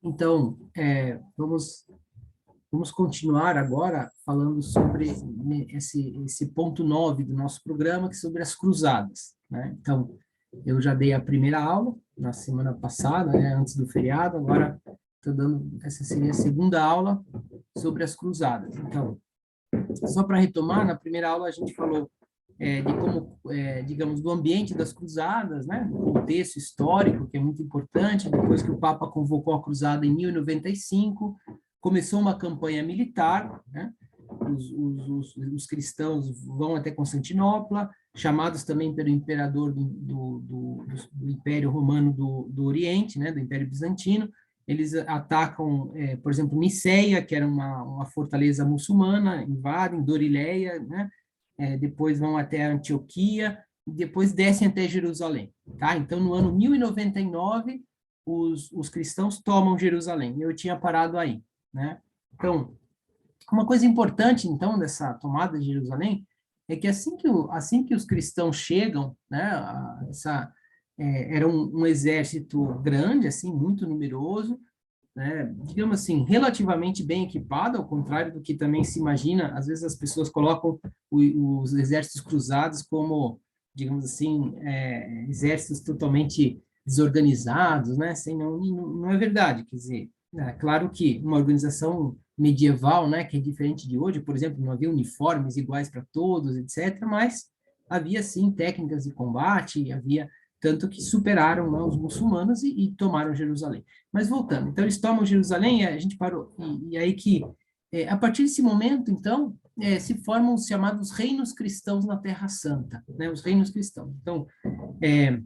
Então, vamos continuar agora falando sobre esse ponto 9 do nosso programa, que é sobre as cruzadas, né? Então, eu já dei a primeira aula na semana passada, né, antes do feriado, agora estou dando, essa seria a segunda aula sobre as cruzadas. Então, só para retomar, na primeira aula a gente falou de como, digamos, do ambiente das cruzadas, né, do contexto histórico, que é muito importante, depois que o Papa convocou a cruzada em 1095, começou uma campanha militar, né, os cristãos vão até Constantinopla, chamados também pelo imperador do Império Romano do Oriente, né, do Império Bizantino. Eles atacam, por exemplo, Niceia, que era uma fortaleza muçulmana, invadem Dorileia, né, depois vão até Antioquia, depois descem até Jerusalém, tá? Então, no ano 1099, os cristãos tomam Jerusalém. Eu tinha parado aí, né? Então, uma coisa importante, então, dessa tomada de Jerusalém é que assim que os cristãos chegam, né, era um exército grande, assim, muito numeroso, né, digamos assim, relativamente bem equipado, ao contrário do que também se imagina. Às vezes as pessoas colocam os exércitos cruzados como, digamos assim, exércitos totalmente desorganizados, né? Sem, não é verdade, quer dizer, é claro que uma organização medieval, né, que é diferente de hoje, por exemplo, não havia uniformes iguais para todos, etc., mas havia, sim, técnicas de combate, havia tanto que superaram, né, os muçulmanos e tomaram Jerusalém. Mas voltando, então eles tomam Jerusalém, a gente parou, e aí que, a partir desse momento, então, se formam os chamados reinos cristãos na Terra Santa, né, os reinos cristãos. Então, é,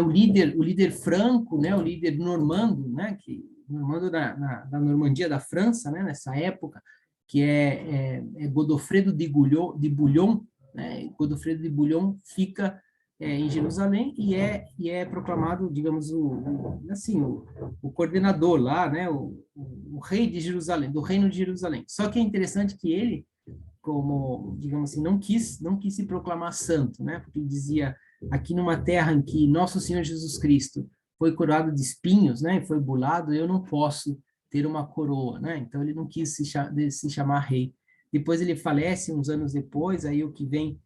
o líder franco, né, o líder normando, né, que normando da Normandia da França, né, nessa época, que é Godofredo de Bouillon, né, Godofredo de Bouillon fica em Jerusalém e é proclamado, digamos, o coordenador lá, né, o rei de Jerusalém, do reino de Jerusalém. Só que é interessante que ele, como, digamos assim, não quis se proclamar santo, né, porque ele dizia, aqui numa terra em que Nosso Senhor Jesus Cristo foi coroado de espinhos, né, e foi bulado, eu não posso ter uma coroa, né, então ele não quis se chamar rei. Depois ele falece uns anos depois, aí o que vem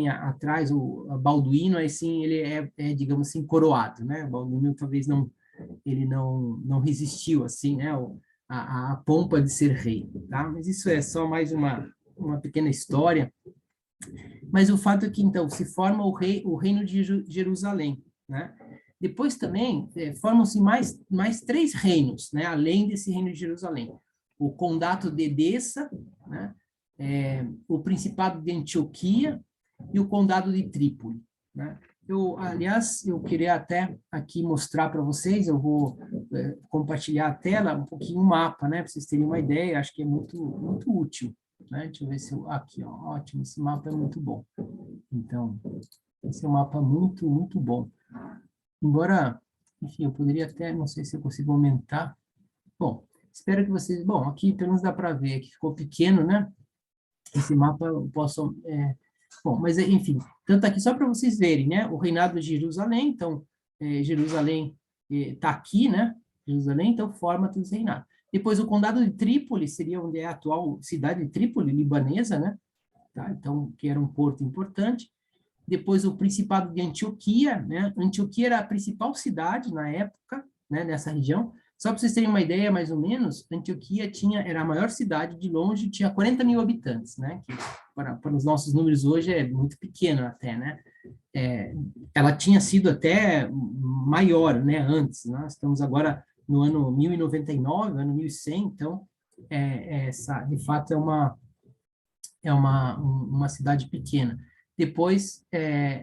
atrás, o Balduíno, aí sim ele digamos assim, coroado, né? O Balduíno talvez ele não resistiu, assim, né? A pompa de ser rei, tá? Mas isso é só mais uma pequena história. Mas o fato é que, então, se forma o reino de Jerusalém, né? Depois também formam-se mais três reinos, né? Além desse reino de Jerusalém. O Condado de Edessa, né? O Principado de Antioquia e o Condado de Trípoli, né? Aliás, eu queria até aqui mostrar para vocês, eu vou compartilhar a tela, um pouquinho o mapa, né? Para vocês terem uma ideia, acho que é muito, muito útil, né? Deixa eu ver se aqui, ó, ótimo, esse mapa é muito bom. Então, esse é um mapa muito, muito bom. Embora, enfim, eu poderia até, não sei se eu consigo aumentar. Bom, espero que vocês... Bom, aqui pelo menos dá para ver, aqui ficou pequeno, né? Esse mapa eu posso... Bom, mas enfim, tanto aqui só para vocês verem, né? O reinado de Jerusalém, então, Jerusalém está aqui, né? Jerusalém, então, forma todos os reinados. Depois, o condado de Trípoli seria onde é a atual cidade de Trípoli, libanesa, né? Tá? Então, que era um porto importante. Depois, o Principado de Antioquia, né? Antioquia era a principal cidade na época, né? Nessa região. Só para vocês terem uma ideia, mais ou menos, Antioquia era a maior cidade de longe, tinha 40 mil habitantes, né? Que para os nossos números hoje é muito pequeno até, né? Ela tinha sido até maior, né? Antes, nós estamos agora no ano 1099, ano 1100, então, de fato, é uma cidade pequena. Depois,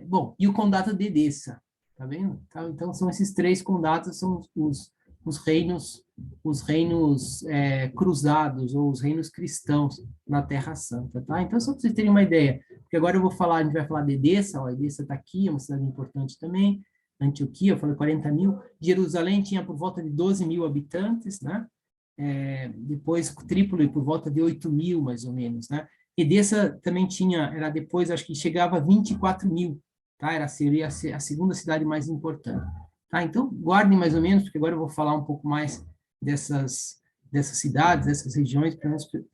bom, e o condado de Edessa, tá vendo? Então, são esses três condados, são os reinos cruzados, ou os reinos cristãos na Terra Santa, tá? Então, só para vocês terem uma ideia, porque agora a gente vai falar de Edessa, ó, Edessa está aqui, é uma cidade importante também, Antioquia, eu falei 40 mil, Jerusalém tinha por volta de 12 mil habitantes, né? Depois Trípoli por volta de 8 mil, mais ou menos, né? Edessa também era depois, acho que chegava a 24 mil, tá? Seria a segunda cidade mais importante. tá? Então, guardem mais ou menos, porque agora eu vou falar um pouco mais dessas cidades, dessas regiões,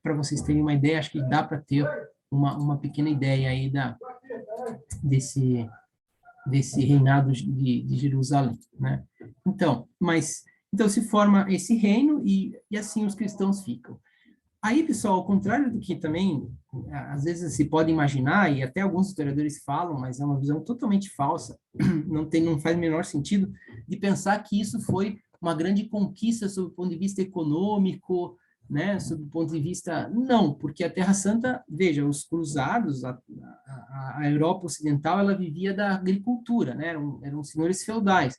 para vocês terem uma ideia. Acho que dá para ter uma pequena ideia aí desse, desse reinado de Jerusalém, né? Então se forma esse reino e assim os cristãos ficam. Aí, pessoal, ao contrário do que também às vezes se pode imaginar, e até alguns historiadores falam, mas é uma visão totalmente falsa, não faz o menor sentido, de pensar que isso foi uma grande conquista sob o ponto de vista econômico, né, sob o ponto de vista... Não, porque a Terra Santa, veja, os cruzados, a Europa Ocidental, ela vivia da agricultura, né, eram senhores feudais.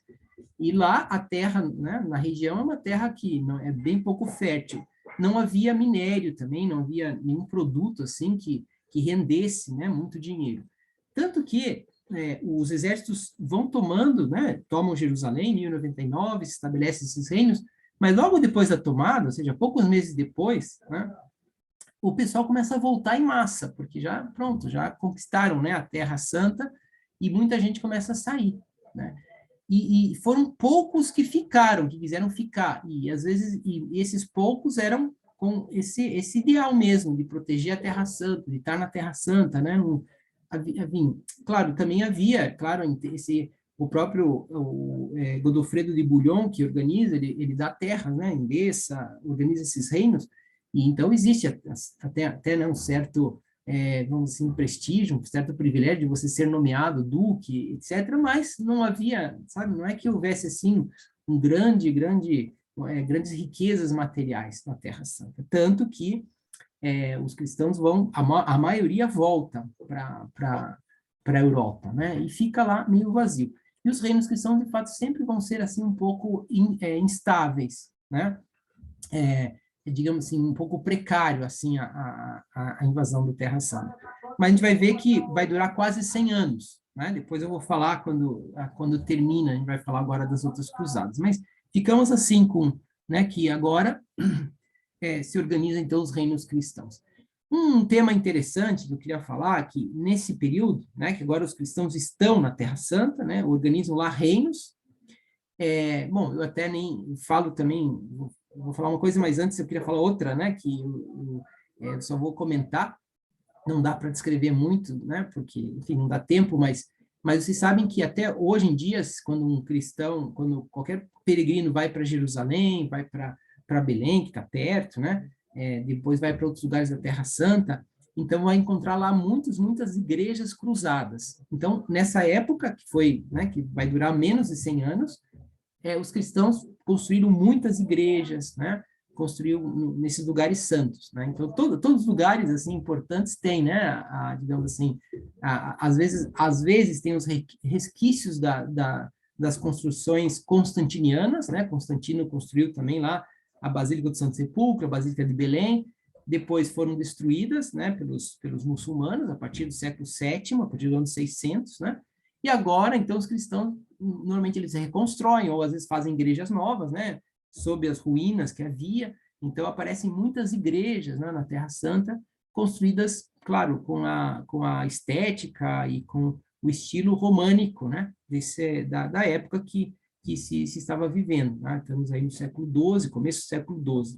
E lá a terra, né, na região, é uma terra que não, é bem pouco fértil. Não havia minério também, não havia nenhum produto assim que rendesse, né, muito dinheiro. Tanto que os exércitos vão tomando, né, tomam Jerusalém em 1099, se estabelecem esses reinos, mas logo depois da tomada, ou seja, poucos meses depois, né, o pessoal começa a voltar em massa, porque já, pronto, já conquistaram, né, a Terra Santa e muita gente começa a sair, né? E foram poucos que ficaram, que quiseram ficar, e às vezes e esses poucos eram com esse ideal mesmo, de proteger a Terra Santa, de estar na Terra Santa, né? Claro, também havia, claro, o próprio Godofredo de Bouillon, que organiza, ele dá terras, né? Endesa, organiza esses reinos, e então existe até né, um certo vamos assim, prestígio, um certo privilégio de você ser nomeado duque, etc., mas não havia, sabe, não é que houvesse, assim, grandes riquezas materiais na Terra Santa, tanto que os cristãos a maioria volta para a Europa, né, e fica lá meio vazio. E os reinos cristãos, de fato, sempre vão ser, assim, um pouco instáveis, né, digamos assim, um pouco precário, assim, a invasão do Terra Santa. Mas a gente vai ver que vai durar quase 100 anos, né? Depois eu vou falar quando termina, a gente vai falar agora das outras cruzadas. Mas ficamos assim né, que agora se organizam, então, os reinos cristãos. Um tema interessante que eu queria falar, que nesse período, né, que agora os cristãos estão na Terra Santa, né, organizam lá reinos. Bom, eu até nem falo também, vou falar uma coisa, mas antes eu queria falar outra, né, que eu só vou comentar, não dá para descrever muito, né, porque, enfim, não dá tempo, mas vocês sabem que até hoje em dia, quando qualquer peregrino vai para Jerusalém, vai para Belém, que está perto, né, depois vai para outros lugares da Terra Santa, então vai encontrar lá muitas igrejas cruzadas. Então, nessa época, que foi, né, que vai durar menos de 100 anos, os cristãos construíram muitas igrejas, né? Construiu nesses lugares santos, né? Então todos os lugares assim importantes têm, né? Digamos assim, às vezes tem os resquícios das construções constantinianas, né? Constantino construiu também lá a Basílica do Santo Sepulcro, a Basílica de Belém. Depois foram destruídas, né? Pelos muçulmanos a partir do século VII, a partir do ano 600, né? E agora, então, os cristãos, normalmente eles reconstroem, ou às vezes fazem igrejas novas, né, sob as ruínas que havia. Então, aparecem muitas igrejas, né, na Terra Santa, construídas, claro, com a estética e com o estilo românico, né, da época que se estava vivendo. Né? Estamos aí no século XII, começo do século XII.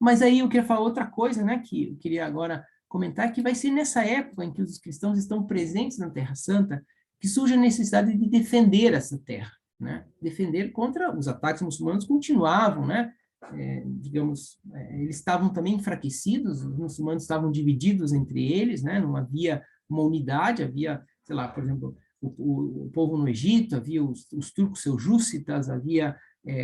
Mas aí eu queria falar outra coisa, né, que eu queria agora comentar, que vai ser nessa época em que os cristãos estão presentes na Terra Santa que surge a necessidade de defender essa terra, né? Defender contra os ataques muçulmanos continuavam, né? Digamos, eles estavam também enfraquecidos, os muçulmanos estavam divididos entre eles, né? Não havia uma unidade, havia, sei lá, por exemplo, o povo no Egito, havia os turcos seljúcidas, havia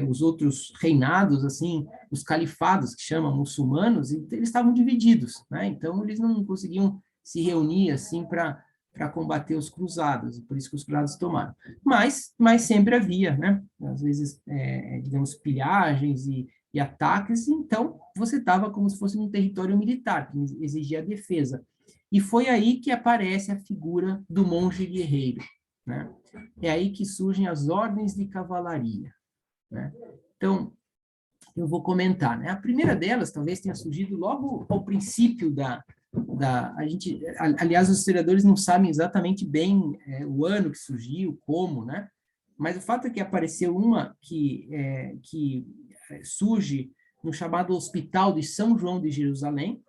os outros reinados, assim, os califados, que chamam muçulmanos, e eles estavam divididos, né? Então, eles não conseguiam se reunir, assim, para combater os cruzados, por isso que os cruzados tomaram. Mas sempre havia, né? Às vezes, digamos, pilhagens e ataques, então você estava como se fosse um território militar, que exigia a defesa. E foi aí que aparece a figura do monge guerreiro, né? É aí que surgem as ordens de cavalaria, né? Então, eu vou comentar, né? A primeira delas talvez tenha surgido logo ao princípio aliás, os historiadores não sabem exatamente bem o ano que surgiu, como, né? Mas o fato é que apareceu uma que surge no chamado Hospital de São João de Jerusalém.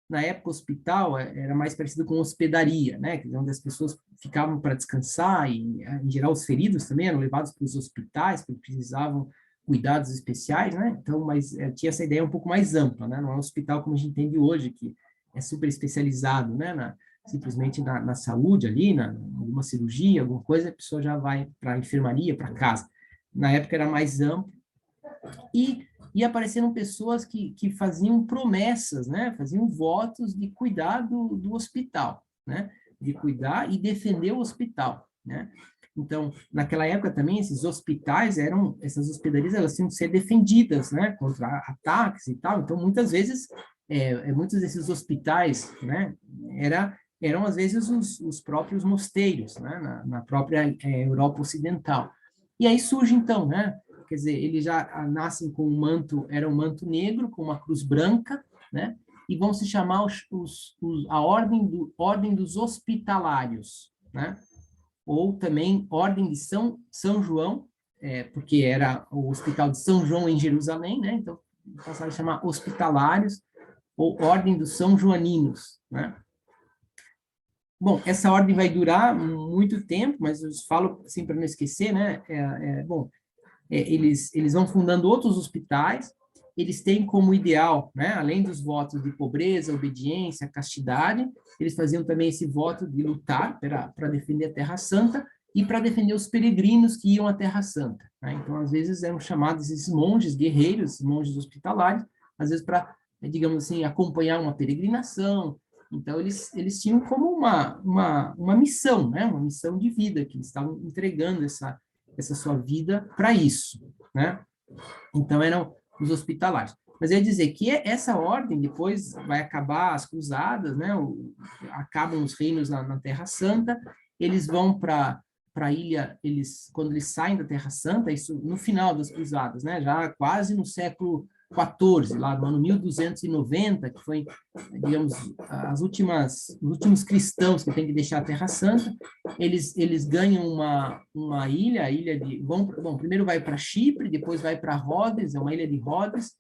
Na época, o hospital era mais parecido com hospedaria, né? Onde as pessoas ficavam para descansar e, em geral, os feridos também eram levados para os hospitais, porque precisavam cuidados especiais, né? Então, mas tinha essa ideia um pouco mais ampla, né? Não é um hospital como a gente entende hoje, que é super especializado, né? Simplesmente na saúde ali, alguma cirurgia, alguma coisa, a pessoa já vai para a enfermaria, para casa. Na época era mais amplo. E apareceram pessoas que faziam promessas, né? Faziam votos de cuidar do hospital, né? De cuidar e defender o hospital, né? Então, naquela época também, esses hospitais essas hospedarias, elas tinham que ser defendidas, né? Contra ataques e tal. Então, muitas vezes, muitos desses hospitais, né? Eram, às vezes, os próprios mosteiros, né? Na própria Europa Ocidental. E aí surge, então, né? Quer dizer, eles já nascem com um manto, era um manto negro, com uma cruz branca, né? E vão se chamar a ordem dos hospitalários, né? Ou também Ordem de São João, porque era o Hospital de São João em Jerusalém, né? Então, passaram a chamar hospitalários, ou Ordem dos São Joaninos, né? Bom, essa ordem vai durar muito tempo, mas eu falo assim para não esquecer, né? Bom, eles vão fundando outros hospitais, eles têm como ideal, né, além dos votos de pobreza, obediência, castidade, eles faziam também esse voto de lutar para defender a Terra Santa e para defender os peregrinos que iam à Terra Santa, né? Então, às vezes, eram chamados esses monges guerreiros, monges hospitalários, às vezes para, digamos assim, acompanhar uma peregrinação. Então, eles tinham como uma missão, né? Uma missão de vida, que eles estavam entregando essa sua vida para isso, né? Então, eram os hospitalários. Mas eu ia dizer que essa ordem, depois vai acabar as cruzadas, né? Acabam os reinos na Terra Santa, eles vão para a ilha, quando eles saem da Terra Santa, isso no final das cruzadas, né? Já quase no século XIV, lá no ano 1290, que foi, digamos, os últimos cristãos que têm que deixar a Terra Santa, eles ganham uma ilha, a ilha de... Bom, primeiro vai para Chipre, depois vai para Rhodes, é uma ilha de Rhodes,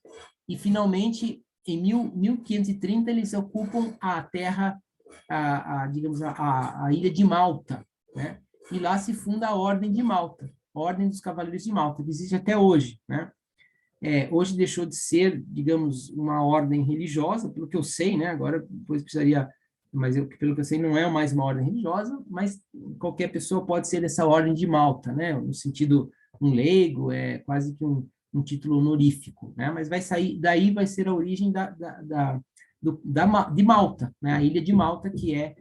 e finalmente, em 1530, eles ocupam a terra, digamos, a ilha de Malta, né? E lá se funda a Ordem de Malta, a Ordem dos Cavaleiros de Malta, que existe até hoje, né? Hoje deixou de ser, digamos, uma ordem religiosa, pelo que eu sei, né? Agora, depois precisaria, mas pelo que eu sei, não é mais uma ordem religiosa, mas qualquer pessoa pode ser dessa Ordem de Malta, né? No sentido, um leigo, é quase que um título honorífico, né? Mas vai sair, daí vai ser a origem de Malta, né? A ilha de Malta, que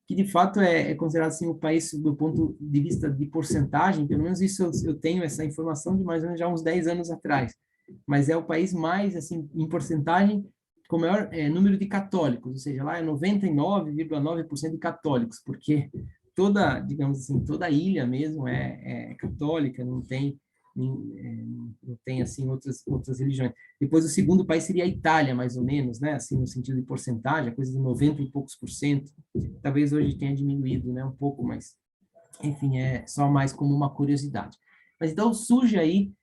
de fato é considerado assim o país do ponto de vista de porcentagem, pelo menos isso eu tenho essa informação de mais ou menos já uns 10 anos atrás, mas é o país mais, assim, em porcentagem, com o maior número de católicos, ou seja, lá é 99,9% de católicos, porque digamos assim, toda a ilha mesmo é católica, não tem assim outras religiões. Depois o segundo país seria a Itália, mais ou menos, né? Assim, no sentido de porcentagem, a coisa de 90 e poucos por cento. Talvez hoje tenha diminuído, né? Um pouco, mas enfim, é só mais como uma curiosidade. Mas então surge aí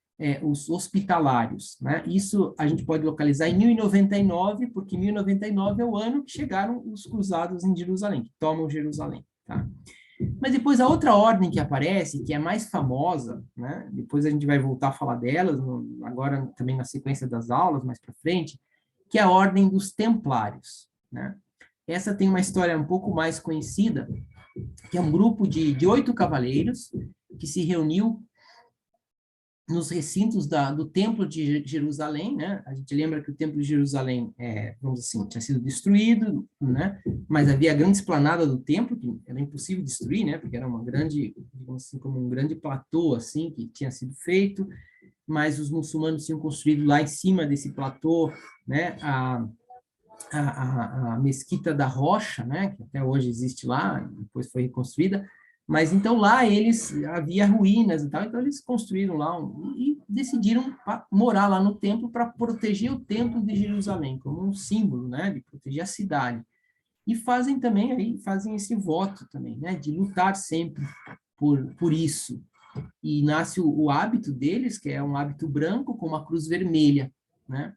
os hospitalários, né? Isso a gente pode localizar em 1099, porque 1099 é o ano que chegaram os cruzados em Jerusalém, que tomam Jerusalém, tá? Mas depois a outra ordem que aparece, que é mais famosa, né? Depois a gente vai voltar a falar delas, agora também na sequência das aulas, mais para frente, que é a Ordem dos Templários, né? Essa tem uma história um pouco mais conhecida, que é um grupo de 8 cavaleiros que se reuniu nos recintos do Templo de Jerusalém, né? A gente lembra que o Templo de Jerusalém, vamos dizer assim, tinha sido destruído, né? Mas havia a grande esplanada do templo, que era impossível destruir, né? Porque era uma grande, digamos assim, como um grande platô, assim, que tinha sido feito, mas os muçulmanos tinham construído lá em cima desse platô, né? A Mesquita da Rocha, né, que até hoje existe lá, depois foi reconstruída, mas então lá havia ruínas e tal, então eles construíram lá e decidiram morar lá no templo para proteger o templo de Jerusalém, como um símbolo, né, de proteger a cidade. E fazem esse voto também, né, de lutar sempre por isso, e nasce o hábito deles, que é um hábito branco com uma cruz vermelha, né?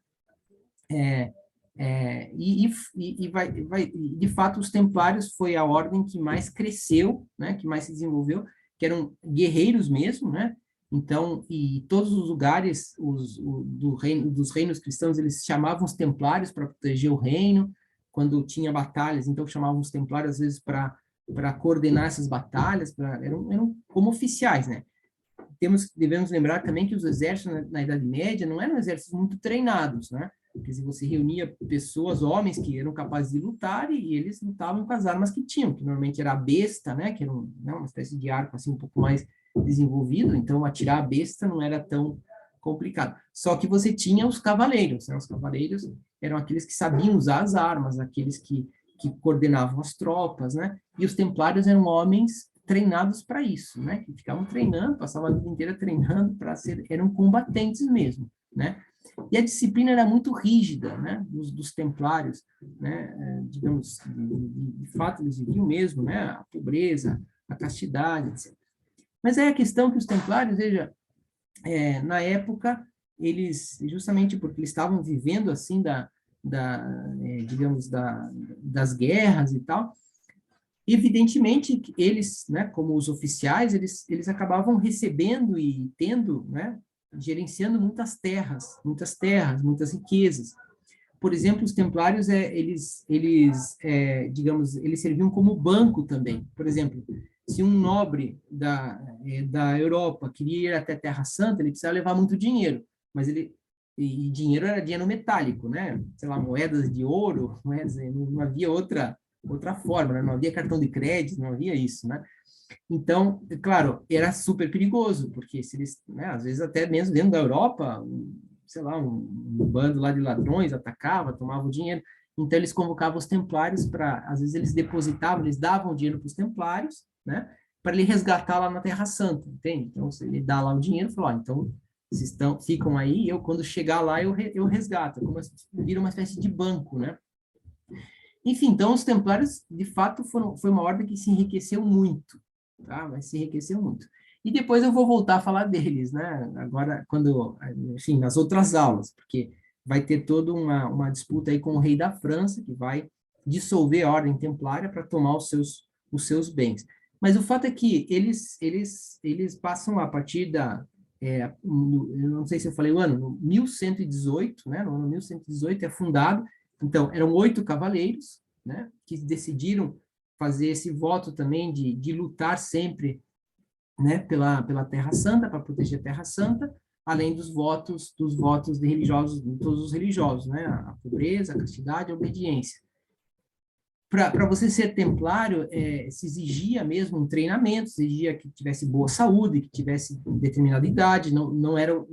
De fato, os templários foi a ordem que mais cresceu, né? Que mais se desenvolveu, que eram guerreiros mesmo, né? Então, e todos os lugares dos reinos cristãos, eles chamavam os templários para proteger o reino, quando tinha batalhas, então chamavam os templários, às vezes, para coordenar essas batalhas, eram como oficiais, né? Devemos lembrar também que os exércitos na Idade Média não eram exércitos muito treinados, né? Quer dizer, você reunia pessoas, homens que eram capazes de lutar e eles lutavam com as armas que tinham, que normalmente era a besta, né? Que era uma espécie de arco assim um pouco mais desenvolvido, então atirar a besta não era tão complicado. Só que você tinha os cavaleiros, né? Os cavaleiros eram aqueles que sabiam usar as armas, aqueles que coordenavam as tropas, né? E os templários eram homens treinados para isso, né? Que ficavam treinando, passavam a vida inteira treinando eram combatentes mesmo, né? E a disciplina era muito rígida, né? Dos templários, né? Digamos, de fato eles viviam mesmo, né? A pobreza, a castidade, etc. Mas é a questão que os templários, veja, na época eles, justamente porque eles estavam vivendo assim digamos, das guerras e tal. Evidentemente, eles, né, como os oficiais, eles acabavam recebendo e tendo, né, gerenciando muitas terras, muitas riquezas. Por exemplo, os templários, digamos, eles serviam como banco também. Por exemplo, se um nobre da Europa queria ir até a Terra Santa, ele precisava levar muito dinheiro, mas e dinheiro era dinheiro metálico, né? Sei lá, moedas de ouro, moedas, não havia outra forma, né? Não havia cartão de crédito, não havia isso, né? Então, claro, era super perigoso, porque se eles, né, às vezes até mesmo dentro da Europa, sei lá, um bando lá de ladrões atacava, tomava o dinheiro. Então, eles convocavam os templários para, às vezes eles depositavam, eles davam o dinheiro para os templários, né, para ele resgatar lá na Terra Santa, entende? Então, se ele dá lá o dinheiro, fala, então, vocês ficam aí, eu, quando chegar lá, eu resgato, como vira uma espécie de banco, né? Enfim, então, os templários, de fato, foi uma ordem que se enriqueceu muito, tá? Mas se enriqueceu muito. E depois eu vou voltar a falar deles, né? Agora, enfim, nas outras aulas, porque vai ter toda uma disputa aí com o rei da França, que vai dissolver a ordem templária para tomar os seus bens. Mas o fato é que eles passam a partir eu não sei se eu falei o ano, no 1118, né? No ano 1118 é fundado, então, eram 8 cavaleiros, né, que decidiram fazer esse voto também de lutar sempre, né, pela Terra Santa, para proteger a Terra Santa, além dos votos de religiosos, de todos os religiosos, né, a pobreza, a castidade, a obediência. Para você ser templário, se exigia mesmo um treinamento, se exigia que tivesse boa saúde, que tivesse determinada idade, não eram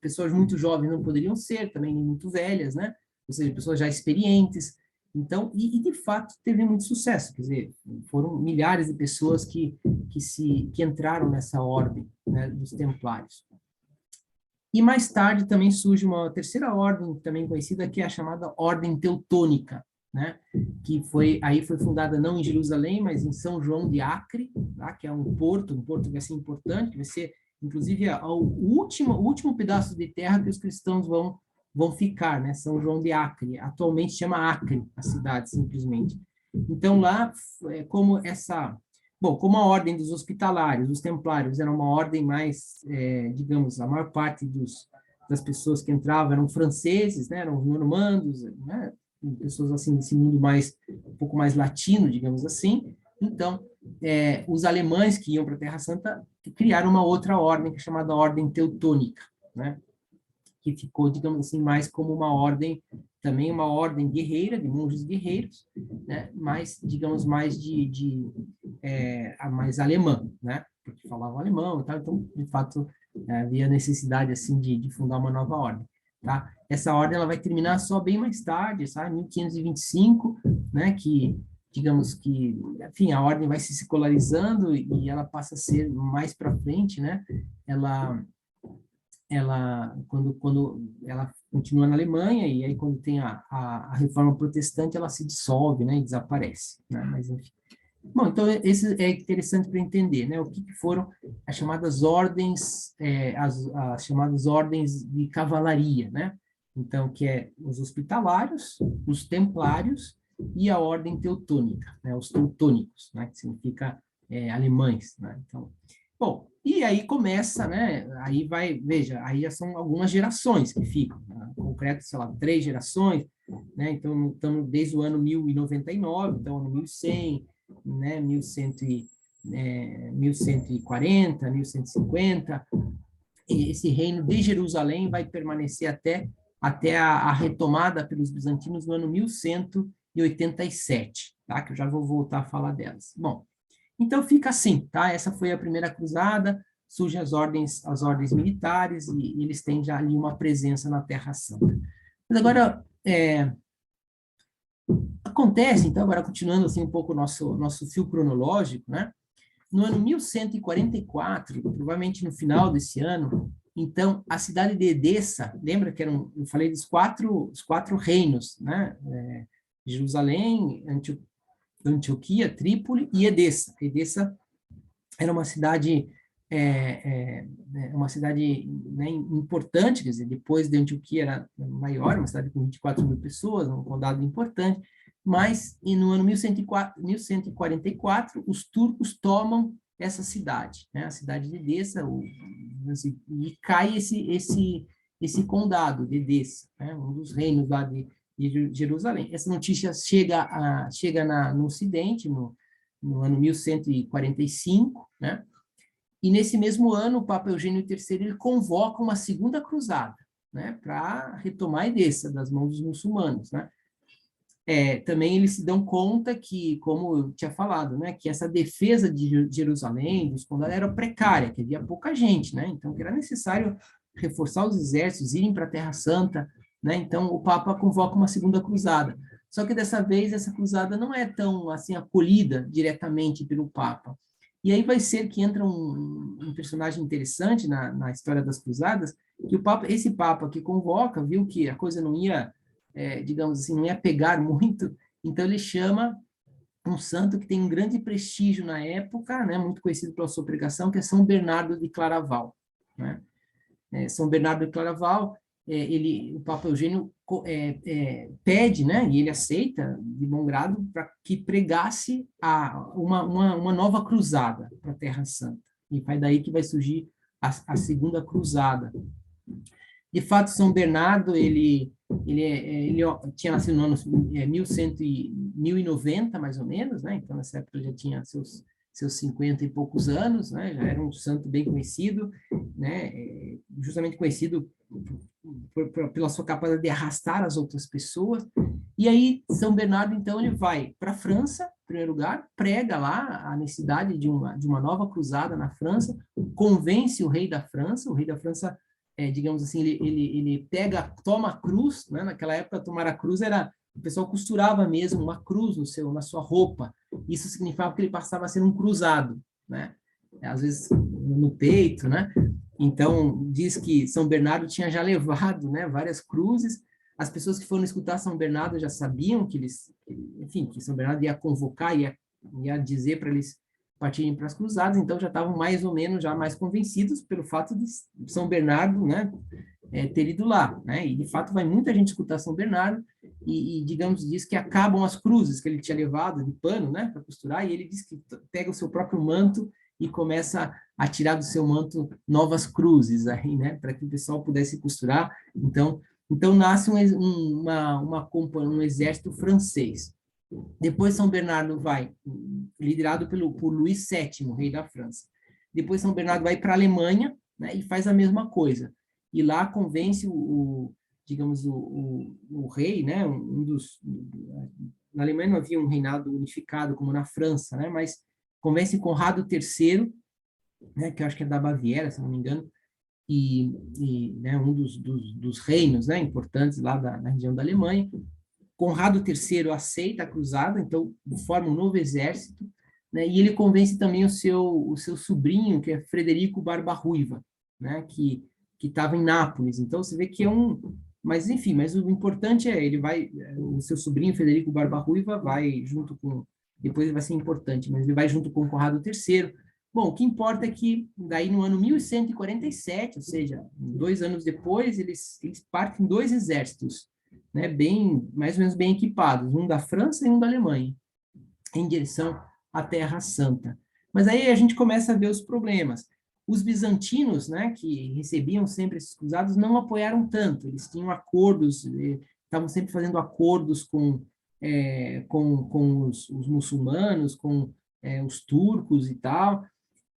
pessoas muito jovens não poderiam ser, também nem muito velhas, né? Ou seja, pessoas já experientes. Então, e de fato teve muito sucesso, quer dizer, foram milhares de pessoas que entraram nessa ordem, né, dos templários. E mais tarde também surge uma terceira ordem, também conhecida, que é a chamada Ordem Teutônica, né? Que foi fundada não em Jerusalém, mas em São João de Acre, tá? Que é um porto que vai ser importante, que vai ser, inclusive, o último pedaço de terra que os cristãos vão ficar, né? São João de Acre. Atualmente chama Acre, a cidade, simplesmente. Então, lá, como a ordem dos hospitalários, dos templários, era uma ordem mais, digamos, a maior parte das pessoas que entravam eram franceses, né? Eram normandos, né? Pessoas assim desse mundo um pouco mais latino, digamos assim. Então, os alemães que iam para a Terra Santa criaram uma outra ordem, que é chamada Ordem Teutônica, né? Que ficou, digamos assim, mais como uma ordem, também uma ordem guerreira, de monges guerreiros, né? Mas, digamos, mais mais alemã, né? Porque falavam alemão e tal, então, de fato, havia necessidade, assim, de fundar uma nova ordem. Tá? Essa ordem ela vai terminar só bem mais tarde, sabe? 1525, né? Que, digamos que, enfim, a ordem vai se secularizando e ela passa a ser mais para frente, né? Quando ela continua na Alemanha e aí quando tem a Reforma Protestante ela se dissolve, né? E desaparece, né? Mas enfim, Bom, então, esse é interessante para entender, né? O que foram as chamadas ordens, as chamadas ordens de cavalaria, né? Então, que é os hospitalários, os templários e a ordem teutônica, né? Os teutônicos, né? Que significa alemães, né? Então, bom, e aí começa, né? Aí vai, veja, aí já são algumas gerações que ficam, né? Em concreto, sei lá, 3 gerações, né? Então, estamos desde o ano 1099, então, ano 1100, né, 1140, 1150, esse reino de Jerusalém vai permanecer até a retomada pelos bizantinos no ano 1187, tá? Que eu já vou voltar a falar delas. Bom, então fica assim, tá? Essa foi a primeira cruzada, surgem as ordens militares e eles têm já ali uma presença na Terra Santa. Mas agora, acontece, então, agora continuando assim um pouco o nosso fio cronológico, né? No ano 1144, provavelmente no final desse ano, então, a cidade de Edessa, lembra que eu falei dos os quatro reinos, né? Jerusalém, Antioquia, Trípoli e Edessa. Edessa era uma cidade, né, importante, quer dizer, depois de Antioquia era maior, uma cidade com 24 mil pessoas, um condado importante, mas no ano 1144, os turcos tomam essa cidade, né, a cidade de Edessa, e cai esse condado de Edessa, né, um dos reinos lá de Jerusalém. Essa notícia chega no Ocidente, no ano 1145, né? E nesse mesmo ano, o Papa Eugênio III ele convoca uma segunda cruzada, né, para retomar Edessa das mãos dos muçulmanos, né? Também eles se dão conta que, como eu tinha falado, né, que essa defesa de Jerusalém, dos condados, era precária, que havia pouca gente, né? Então, que era necessário reforçar os exércitos, irem para a Terra Santa, né? Então, o Papa convoca uma segunda cruzada. Só que dessa vez essa cruzada não é tão assim acolhida diretamente pelo Papa. E aí vai ser que entra um personagem interessante na história das cruzadas, que esse Papa que convoca viu que a coisa não ia digamos assim, não ia pegar muito, então ele chama um santo que tem um grande prestígio na época, né, muito conhecido pela sua pregação, que é São Bernardo de Claraval, né? São Bernardo de Claraval, o Papa Eugênio pede, né, e ele aceita de bom grado, para que pregasse uma nova cruzada para a Terra Santa. E vai daí que vai surgir a segunda cruzada. De fato, São Bernardo, ele tinha nascido no ano 1090, mais ou menos, né? Então, nessa época, ele já tinha seus 50 e poucos anos, né? Já era um santo bem conhecido, né? Justamente conhecido pela sua capacidade de arrastar as outras pessoas. E aí, São Bernardo, então, ele vai para a França, em primeiro lugar, prega lá a necessidade de uma nova cruzada na França, convence o rei da França, digamos assim, ele toma a cruz, né? Naquela época, tomar a cruz o pessoal costurava mesmo uma cruz na sua roupa. Isso significava que ele passava a ser um cruzado, né? Às vezes no peito, né? Então, diz que São Bernardo tinha já levado, né, várias cruzes. As pessoas que foram escutar São Bernardo já sabiam que que São Bernardo ia convocar, ia dizer para eles partirem para as cruzadas, então já estavam mais ou menos já mais convencidos pelo fato de São Bernardo, né, ter ido lá, né? E de fato vai muita gente escutar São Bernardo digamos diz que acabam as cruzes que ele tinha levado de pano, né, para costurar, e ele diz que pega o seu próprio manto e começa a tirar do seu manto novas cruzes aí, né, para que o pessoal pudesse costurar. Então nasce um exército francês. Depois São Bernardo vai, liderado por Luís VII, rei da França. Depois São Bernardo vai para a Alemanha, né, e faz a mesma coisa. E lá convence digamos, o rei, né, na Alemanha não havia um reinado unificado como na França, né, mas convence Conrado III, né, que eu acho que é da Baviera, se não me engano, né, um dos reinos, né, importantes lá na região da Alemanha. Conrado III aceita a cruzada, então forma um novo exército, né, e ele convence também o seu sobrinho, que é Frederico Barba Ruiva, né, que estava em Nápoles. Então você vê que mas enfim, mas o importante o seu sobrinho Frederico Barba Ruiva vai junto com depois ele vai ser importante, mas ele vai junto com Conrado III. Bom, o que importa é que, daí no ano 1147, ou seja, 2 anos depois, eles partem 2 exércitos, né, mais ou menos bem equipados, um da França e um da Alemanha, em direção à Terra Santa. Mas aí a gente começa a ver os problemas. Os bizantinos, né, que recebiam sempre esses cruzados, não apoiaram tanto. Eles tinham acordos, estavam sempre fazendo acordos com os muçulmanos, com os turcos e tal.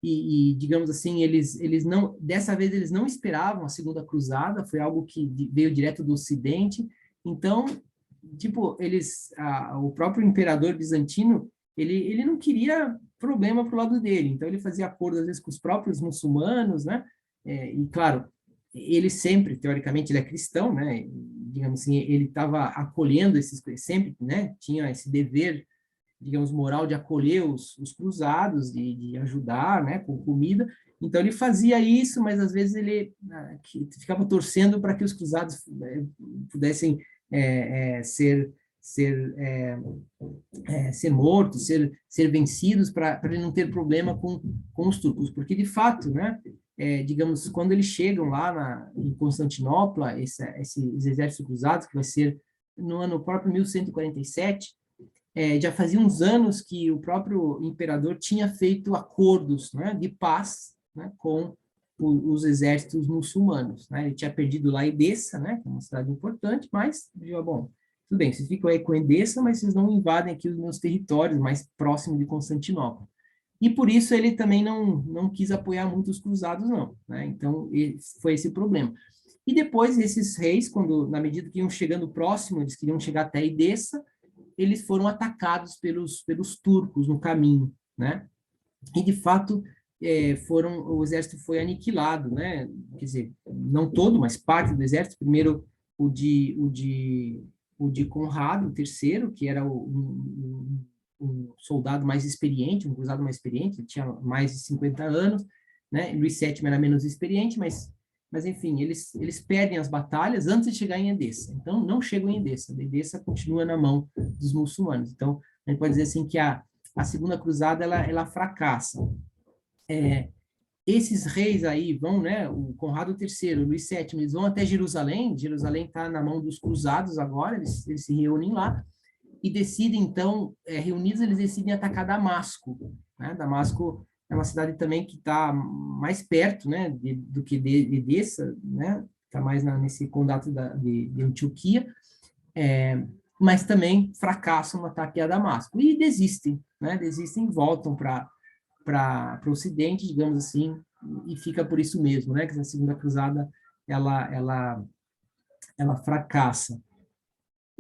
Digamos assim, eles não, dessa vez eles não esperavam a Segunda Cruzada, foi algo que veio direto do Ocidente. Então, tipo, o próprio imperador bizantino, ele não queria problema pro lado dele, então ele fazia acordo às vezes com os próprios muçulmanos, né? E claro, ele sempre, teoricamente, ele é cristão, né? Digamos assim, ele estava acolhendo esses, sempre, né? Tinha esse dever, digamos, moral de acolher os cruzados, de ajudar, né? Com comida. Então ele fazia isso, mas às vezes ele ficava torcendo para que os cruzados pudessem ser mortos, ser vencidos, para ele não ter problema com os turcos, porque de fato, né, digamos, quando eles chegam lá em Constantinopla, esses exércitos cruzados, que vai ser no ano próprio 1147, já fazia uns anos que o próprio imperador tinha feito acordos, né, de paz, né, com os exércitos muçulmanos, né? Ele tinha perdido lá Edessa, né, que é uma cidade importante, mas, bom, tudo bem, vocês ficam aí com Edessa, mas vocês não invadem aqui os meus territórios mais próximos de Constantinopla. E por isso ele também não quis apoiar muito os cruzados, não, né? Então, foi esse o problema. E depois, esses reis, na medida que iam chegando próximo, eles queriam chegar até Edessa, eles foram atacados pelos turcos no caminho, né? E, de fato, o exército foi aniquilado, né? Quer dizer, não todo, mas parte do exército. Primeiro, o de Conrado III, que era um soldado mais experiente, um cruzado mais experiente, ele tinha mais de 50 anos, né? Luís VII era menos experiente, mas enfim, eles perdem as batalhas antes de chegar em Edessa. Então, não chegam em Edessa. Edessa continua na mão dos muçulmanos. Então, a gente pode dizer assim que a Segunda Cruzada ela fracassa. Esses reis aí vão, né, o Conrado III, o Luís VII, eles vão até Jerusalém. Jerusalém está na mão dos cruzados agora, eles se reúnem lá e decidem, então, reunidos, eles decidem atacar Damasco, né? Damasco é uma cidade também que está mais perto, né, do que de Edessa, né? Está mais nesse condado de Antioquia, mas também fracassam no ataque a Damasco e desistem, né? Desistem e voltam para o Ocidente, digamos assim, e fica por isso mesmo, né? Que a Segunda Cruzada ela fracassa.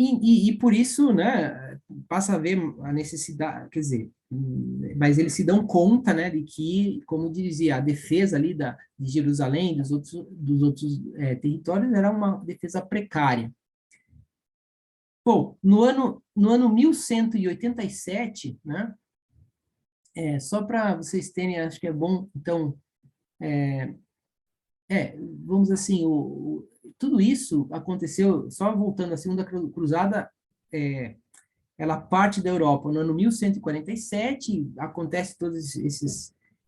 E por isso, né, passa a ver a necessidade, quer dizer, mas eles se dão conta, né, de que, como dizia, a defesa ali de Jerusalém, dos outros territórios, era uma defesa precária. Bom, no ano 1187, né, só para vocês terem, acho que é bom, então, vamos assim, tudo isso aconteceu, só voltando à Segunda Cruzada, ela parte da Europa no ano 1147, acontece todas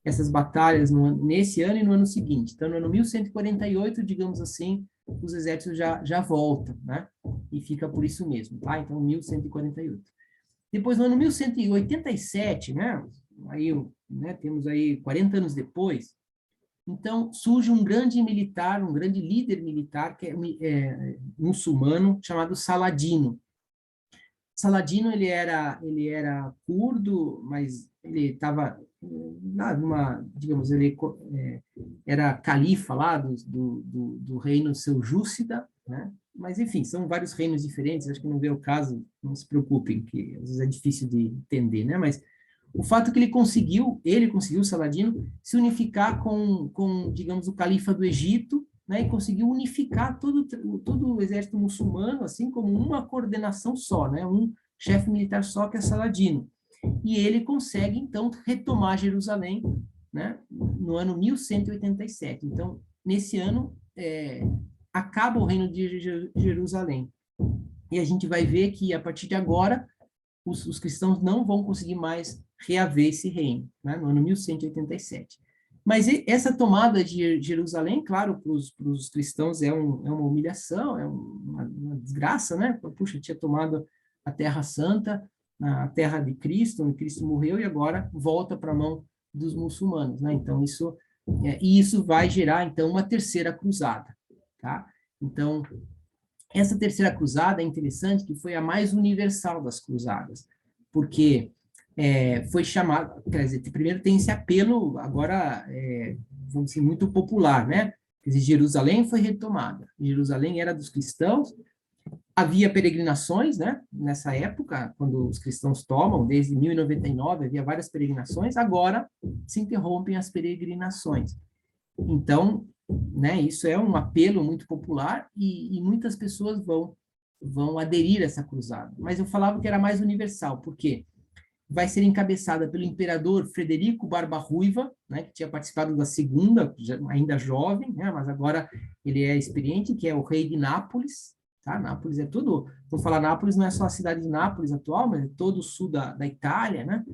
essas batalhas nesse ano e no ano seguinte. Então, no ano 1148, digamos assim, os exércitos já voltam, né? E fica por isso mesmo, tá? Então, 1148. Depois, no ano 1187, né? Aí, né, temos aí 40 anos depois, então surge um grande militar, um grande líder militar, que é muçulmano, chamado Saladino. Saladino, ele era curdo, mas ele estava digamos, ele era califa lá do reino seljúcida, né? Mas, enfim, são vários reinos diferentes, acho que não vê o caso, não se preocupem, que às vezes é difícil de entender, né? Mas o fato é que ele conseguiu, Saladino, se unificar com, digamos, o califa do Egito, né, e conseguiu unificar todo o exército muçulmano, assim como uma coordenação só, né, um chefe militar só, que é Saladino. E ele consegue, então, retomar Jerusalém, né, no ano 1187. Então, nesse ano, acaba o reino de Jerusalém. E a gente vai ver que, a partir de agora, os cristãos não vão conseguir mais reaver esse reino, né, no ano 1187. Mas essa tomada de Jerusalém, claro, para os cristãos é uma humilhação, é uma desgraça, né? Puxa, tinha tomado a Terra Santa, a terra de Cristo, onde Cristo morreu, e agora volta para a mão dos muçulmanos, né? Então, isso vai gerar, então, uma terceira cruzada, tá? Então, essa terceira cruzada é interessante, que foi a mais universal das cruzadas, porque foi chamado, quer dizer, primeiro tem esse apelo, agora, vamos dizer, muito popular, né? Quer dizer, Jerusalém foi retomada. Jerusalém era dos cristãos, havia peregrinações, né? Nessa época, quando os cristãos tomam, desde 1099, havia várias peregrinações, agora se interrompem as peregrinações. Então, né, isso é um apelo muito popular e muitas pessoas vão aderir a essa cruzada. Mas eu falava que era mais universal, por quê? Vai ser encabeçada pelo imperador Frederico Barba-Ruiva, né, que tinha participado da segunda, ainda jovem, né, mas agora ele é experiente, que é o rei de Nápoles. Tá? Nápoles é tudo, vou falar Nápoles não é só a cidade de Nápoles atual, mas é todo o sul da Itália, né?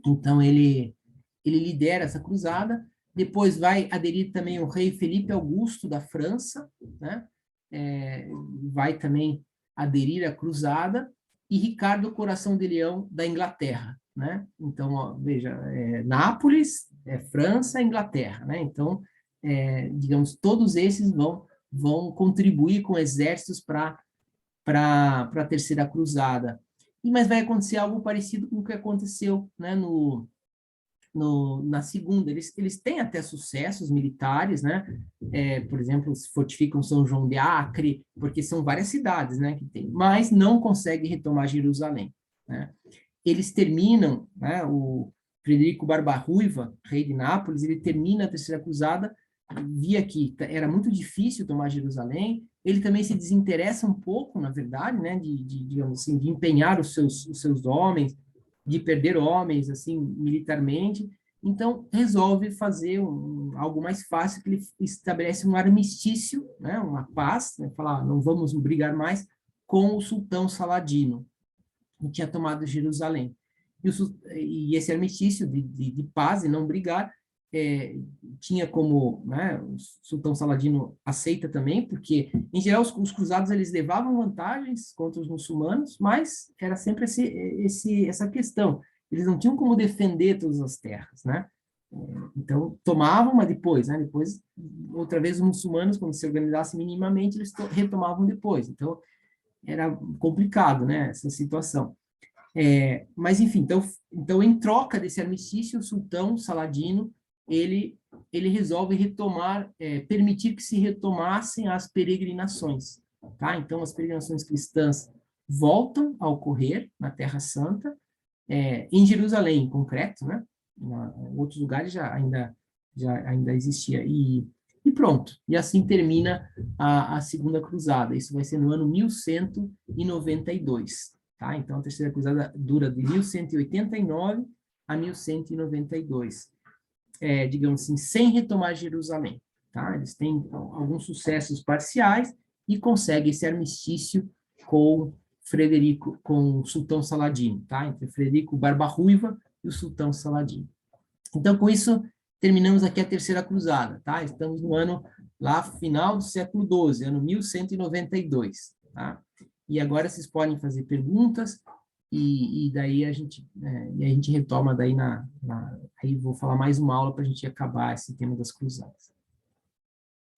Então ele lidera essa cruzada. Depois vai aderir também o rei Felipe Augusto da França, né? Vai também aderir à cruzada, e Ricardo Coração de Leão da Inglaterra, né? Então, ó, veja, Nápoles, França, Inglaterra, né? Então, digamos, todos esses vão contribuir com exércitos para a Terceira Cruzada. Mas vai acontecer algo parecido com o que aconteceu, né, na Segunda. Eles têm até sucessos militares, né? Por exemplo, fortificam São João de Acre, porque são várias cidades, né, que tem, mas não conseguem retomar Jerusalém, né? Eles terminam, né, o Frederico Barba-Ruiva, rei de Nápoles, ele termina a Terceira Cruzada, via que era muito difícil tomar Jerusalém. Ele também se desinteressa um pouco, na verdade, né, digamos assim, de empenhar os seus homens, de perder homens, assim, militarmente. Então, resolve fazer algo mais fácil, que ele estabelece um armistício, né, uma paz, né, falar, não vamos brigar mais, com o sultão Saladino, que tinha tomado Jerusalém. E esse armistício de paz e não brigar, tinha como, né, o sultão Saladino aceita também, porque, em geral, os cruzados eles levavam vantagens contra os muçulmanos, mas era sempre essa questão. Eles não tinham como defender todas as terras, né? Então, tomavam, mas depois, né? Depois, outra vez, os muçulmanos, quando se organizassem minimamente, eles retomavam depois. Então, era complicado, né, essa situação. Mas, enfim, então, em troca desse armistício, o sultão Saladino, ele resolve permitir que se retomassem as peregrinações, tá? Então, as peregrinações cristãs voltam a ocorrer na Terra Santa, em Jerusalém, em concreto, né? Em outros lugares ainda existia. E pronto. E assim termina a Segunda Cruzada. Isso vai ser no ano 1192. Tá? Então, a Terceira Cruzada dura de 1189 a 1192. Digamos assim, sem retomar Jerusalém. Tá? Eles têm alguns sucessos parciais e conseguem esse armistício com o sultão Saladino, tá? Entre Frederico Barba-Ruiva e o sultão Saladino. Então, com isso, terminamos aqui a Terceira Cruzada, tá? Estamos no ano, lá, final do século XII, ano 1192, tá? E agora vocês podem fazer perguntas, e daí a gente retoma daí aí vou falar mais uma aula para a gente acabar esse tema das cruzadas.